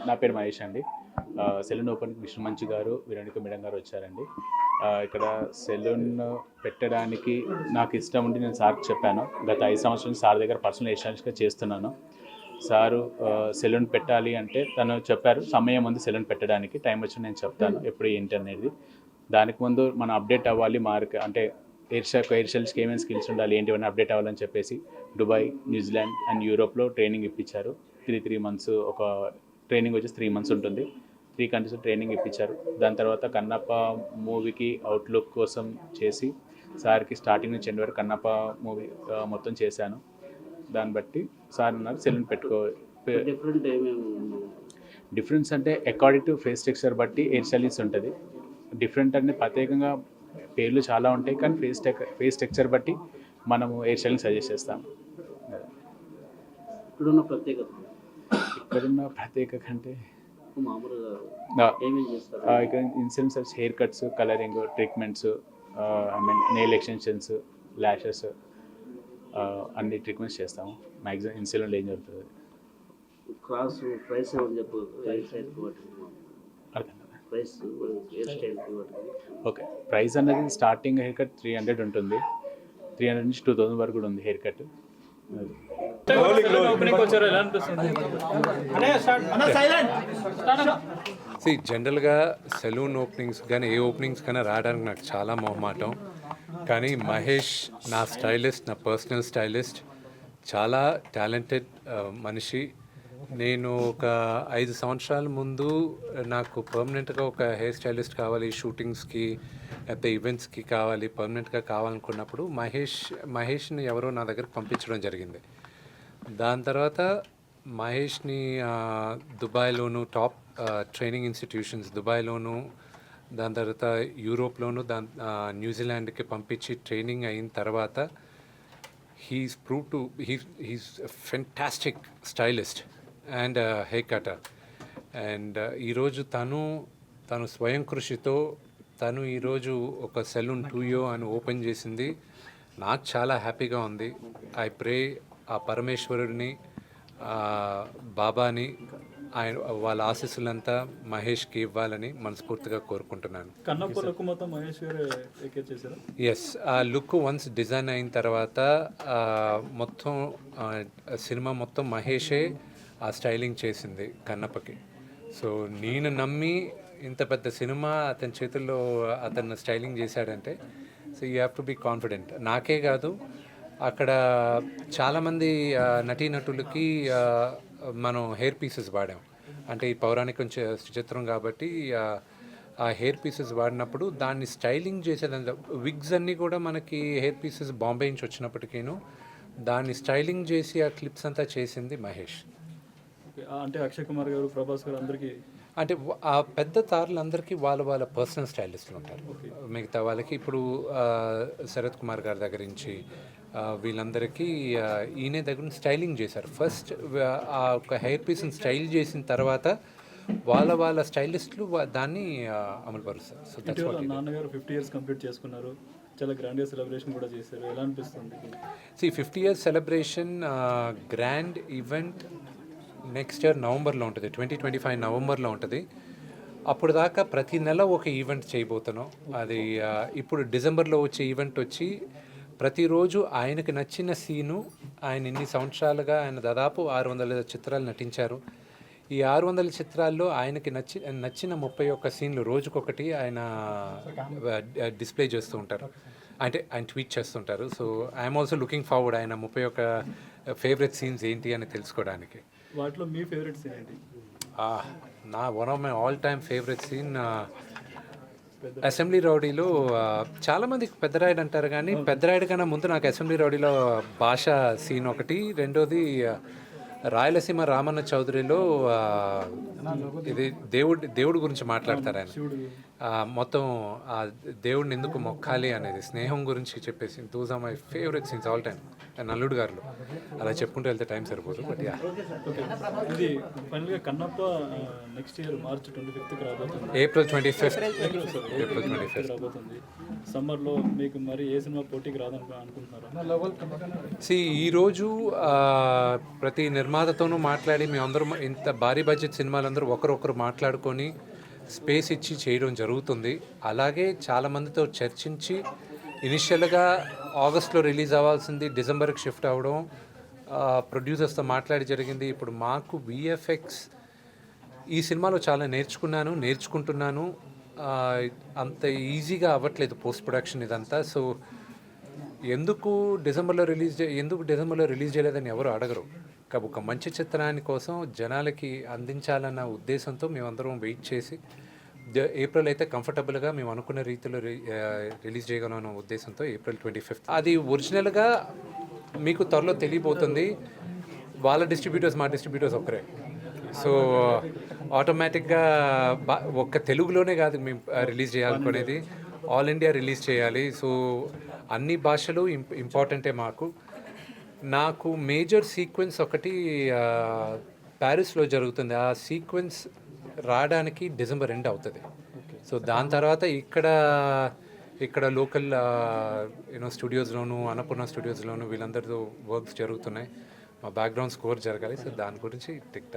నా పేరు మహేష్ అండి. సెలూన్ ఓపెన్కి విష్ణు మంచు గారు, విరణిక మేడం గారు వచ్చారండి. ఇక్కడ సెలూన్ పెట్టడానికి నాకు ఇష్టం ఉండి నేను సార్కి చెప్పాను. గత 5 సంవత్సరాలు సార్ దగ్గర పర్సనల్ ఎస్టాబ్లిష్గా చేస్తున్నాను. సారు సెలూన్ పెట్టాలి అంటే తను చెప్పారు సమయం ఉంది సెలూన్ పెట్టడానికి, టైం వచ్చి నేను చెప్తాను ఎప్పుడు ఏంటి అనేది. దానికి ముందు మనం అప్డేట్ అవ్వాలి అంటే హెయిర్ స్టైల్స్కి ఏమేమి స్కిల్స్ ఉండాలి ఏంటివన్నీ అప్డేట్ అవ్వాలని చెప్పేసి దుబాయ్, న్యూజిలాండ్ అండ్ యూరోప్లో ట్రైనింగ్ ఇప్పించారు. 3 months ఒక ట్రైనింగ్ వచ్చేసి 3 months ఉంటుంది. 3 countries ట్రైనింగ్ ఇప్పించారు. దాని తర్వాత కన్నప్ప మూవీకి అవుట్లుక్ కోసం చేసి సార్కి స్టార్టింగ్ నుంచి ఎండ్ వరకు కన్నప్ప మూవీ మొత్తం చేశాను. దాన్ని బట్టి సార్ అన్నారు సెలూన్ డిఫరెన్స్ అంటే అకార్డింగ్ టు ఫేస్ టెక్స్చర్ బట్టి హెయిర్ స్టైలింగ్స్ ఉంటుంది. డిఫరెంట్ అంటే ప్రత్యేకంగా పేర్లు చాలా ఉంటాయి, కానీ ఫేస్ టెక్స్చర్ బట్టి మనము హెయిర్ స్టైలింగ్ సజెస్ట్ చేస్తాము. ఇక్కడున్న ప్రత్యేకత అంటే ఇక్కడ ఇన్సెన్స్ hair cuts, colouring, treatments, nail extensions, lashes అన్ని ట్రీట్మెంట్స్ చేస్తాము. మ్యాక్సిమం ఇన్సెలూన్లో ఏం జరుగుతుంది. ఓకే, ప్రైస్ అనేది స్టార్టింగ్ హెయిర్ కట్ 300 ఉంటుంది. 300 నుంచి 2000 వరకు కూడా ఉంది హెయిర్ కట్. జనరల్గా సెలూన్ ఓపెనింగ్స్ కానీ ఏ ఓపెనింగ్స్ కానీ రావడానికి నాకు చాలా మొహమాటం. కానీ మహేష్ నా స్టైలిస్ట్, నా పర్సనల్ స్టైలిస్ట్, చాలా టాలెంటెడ్ మనిషి. నేను ఒక 5 సంవత్సరాల ముందు నాకు పర్మనెంట్గా ఒక హెయిర్ స్టైలిస్ట్ కావాలి, షూటింగ్స్కి లేకపోతే ఈవెంట్స్కి కావాలి, పర్మనెంట్గా కావాలనుకున్నప్పుడు మహేష్ని ఎవరో నా దగ్గరకు పంపించడం జరిగింది. దాని తర్వాత మహేష్ని దుబాయ్లోను టాప్ ట్రైనింగ్ ఇన్స్టిట్యూషన్స్ దుబాయ్లోను, దాని తర్వాత యూరోప్లోను, న్యూజిలాండ్కి పంపించి ట్రైనింగ్ అయిన తర్వాత he's fantastic stylist and hair cutter. And ఈరోజు తను స్వయం కృషితో తను ఈరోజు ఒక సెలూన్ 2 అని ఓపెన్ చేసింది. నాకు చాలా హ్యాపీగా ఉంది. ఐ ప్రే ఆ పరమేశ్వరుడిని, బాబాని, ఆయన వాళ్ళ ఆశీస్సులంతా మహేష్కి ఇవ్వాలని మనస్ఫూర్తిగా కోరుకుంటున్నాను. ఎస్, ఆ లుక్ వన్స్ డిజైన్ అయిన తర్వాత మొత్తం సినిమా మొత్తం మహేషే ఆ స్టైలింగ్ చేసింది కన్నప్పకి. సో నేను నమ్మి ఇంత పెద్ద సినిమా అతని చేతుల్లో అతను స్టైలింగ్ చేశాడంటే so you have to be confident. నాకే కాదు, అక్కడ చాలామంది నటీనటులకి మనం హెయిర్ పీసెస్ వాడాం. అంటే ఈ పౌరాణికం చిత్రం కాబట్టి ఆ హెయిర్ పీసెస్ వాడినప్పుడు దాన్ని స్టైలింగ్ చేసేదంతా విగ్స్ అన్నీ కూడా మనకి హెయిర్ పీసెస్ బాంబే నుంచి వచ్చినప్పటికీను దాన్ని స్టైలింగ్ చేసి ఆ క్లిప్స్ అంతా చేసింది మహేష్. అంటే అక్షయ్ కుమార్ గారు, ప్రభాస్ గారు అందరికీ అంటే ఆ పెద్ద తారలందరికీ వాళ్ళ పర్సనల్ స్టైలిస్టులు ఉంటారు. మిగతా వాళ్ళకి ఇప్పుడు శరత్ కుమార్ గారి దగ్గర నుంచి వీళ్ళందరికీ ఈయన దగ్గర నుంచి స్టైలింగ్ చేశారు. ఫస్ట్ ఆ ఒక హెయిర్ పీస్ని స్టైల్ చేసిన తర్వాత వాళ్ళ స్టైలిస్టులు దాన్ని అమలుపరుస్తారు. సో నాన్నగారు 50 years కంప్లీట్ చేసుకున్నారు, చాలా గ్రాండ్గా సెలబ్రేషన్ కూడా చేశారు. ఎలా అనిపిస్తుంది? 50 years celebration grand event next year నవంబర్లో ఉంటుంది, 2025 నవంబర్లో ఉంటుంది. అప్పుడు దాకా ప్రతి నెల ఒక ఈవెంట్ చేయబోతున్నాం. అది ఇప్పుడు డిసెంబర్లో వచ్చే ఈవెంట్ వచ్చి ప్రతిరోజు ఆయనకు నచ్చిన సీను, ఆయన ఇన్ని సంవత్సరాలుగా ఆయన దాదాపు 600 చిత్రాలు నటించారు. ఈ 600 చిత్రాల్లో ఆయనకి నచ్చిన 31 సీన్లు రోజుకొకటి ఆయన డిస్ప్లే చేస్తూ ఉంటారు, అంటే ఆయన ట్వీట్ చేస్తుంటారు. So I'm also looking forward ఆయన 31 ఫేవరెట్ సీన్స్ ఏంటి అని తెలుసుకోవడానికి. వాటిలో మీ ఫేవరెట్ సీన్ ఏంటి? నా one of my all time favourite scene assembly రౌడీలో. చాలామందికి పెద్దరాయుడు అంటారు, కానీ పెద్దరాయుడు కన్నా ముందు నాకు అసెంబ్లీ రౌడీలో భాష సీన్ ఒకటి, రెండోది రాయలసీమ రామన్న చౌదరిలో ఇది దేవుడి గురించి మాట్లాడతారు ఆయన. మొత్తం ఆ దేవుడిని ఎందుకు మొక్కాలి అనేది, స్నేహం గురించి చెప్పేసి those are my favourite scenes all time. నల్లుడు గారులు అలా చెప్పుకుంటూ వెళ్తే టైం సరిపోదు. బట్ యా, ఓకే, ఇది ఫైనల్గా Kannappa next year March 25th రాబోతుంది. April 25th. ఏప్రిల్ 25th రాబోతుంది. సమ్మర్లో మీకు మరి ఏ సినిమా పోటీకి రాదని అనుకుంటున్నారా? ఈరోజు ప్రతి నిర్మాతతోనూ మాట్లాడి మేమందరం ఇంత భారీ బడ్జెట్ సినిమాలందరూ ఒకరొకరు మాట్లాడుకొని స్పేస్ ఇచ్చి చేయడం జరుగుతుంది. అలాగే చాలామందితో చర్చించి ఇనిషియల్గా ఆగస్ట్లో రిలీజ్ అవ్వాల్సింది డిసెంబర్కి షిఫ్ట్ అవ్వడం, ప్రొడ్యూసర్స్తో మాట్లాడి జరిగింది. ఇప్పుడు మాకు విఎఫ్ఎక్స్ ఈ సినిమాలో చాలా నేర్చుకుంటున్నాను. అంత ఈజీగా అవ్వట్లేదు పోస్ట్ ప్రొడక్షన్ ఇదంతా. సో ఎందుకు డిసెంబర్లో రిలీజ్ చేయలేదని ఎవరు అడగరు. ఒక మంచి చిత్రాన్ని కోసం జనాలకి అందించాలన్న ఉద్దేశంతో మేమందరం వెయిట్ చేసి ఏప్రిల్ అయితే కంఫర్టబుల్గా మేము అనుకున్న రీతిలో రిలీజ్ చేయగలం అన్న ఉద్దేశంతో April 25th. అది ఒరిజినల్గా మీకు త్వరలో తెలియబోతుంది. వాళ్ళ డిస్ట్రిబ్యూటర్స్ మా డిస్ట్రిబ్యూటర్స్ ఒక్కరే. సో ఆటోమేటిక్గా ఒక్క తెలుగులోనే కాదు మేము రిలీజ్ చేయాలనుకునేది, ఆల్ ఇండియా రిలీజ్ చేయాలి. సో అన్ని భాషలు ఇంపార్టెంటే మాకు. నాకు మేజర్ సీక్వెన్స్ ఒకటి ప్యారిస్లో జరుగుతుంది. ఆ సీక్వెన్స్ రావడానికి డిసెంబర్ ఎండ్ అవుతుంది. సో దాని తర్వాత ఇక్కడ లోకల్ స్టూడియోస్లోను, అన్నపూర్ణ స్టూడియోస్లోను వీళ్ళందరితో వర్క్స్ జరుగుతున్నాయి. మా బ్యాక్గ్రౌండ్ స్కోర్ జరగాలి. సో దాని గురించి టిక్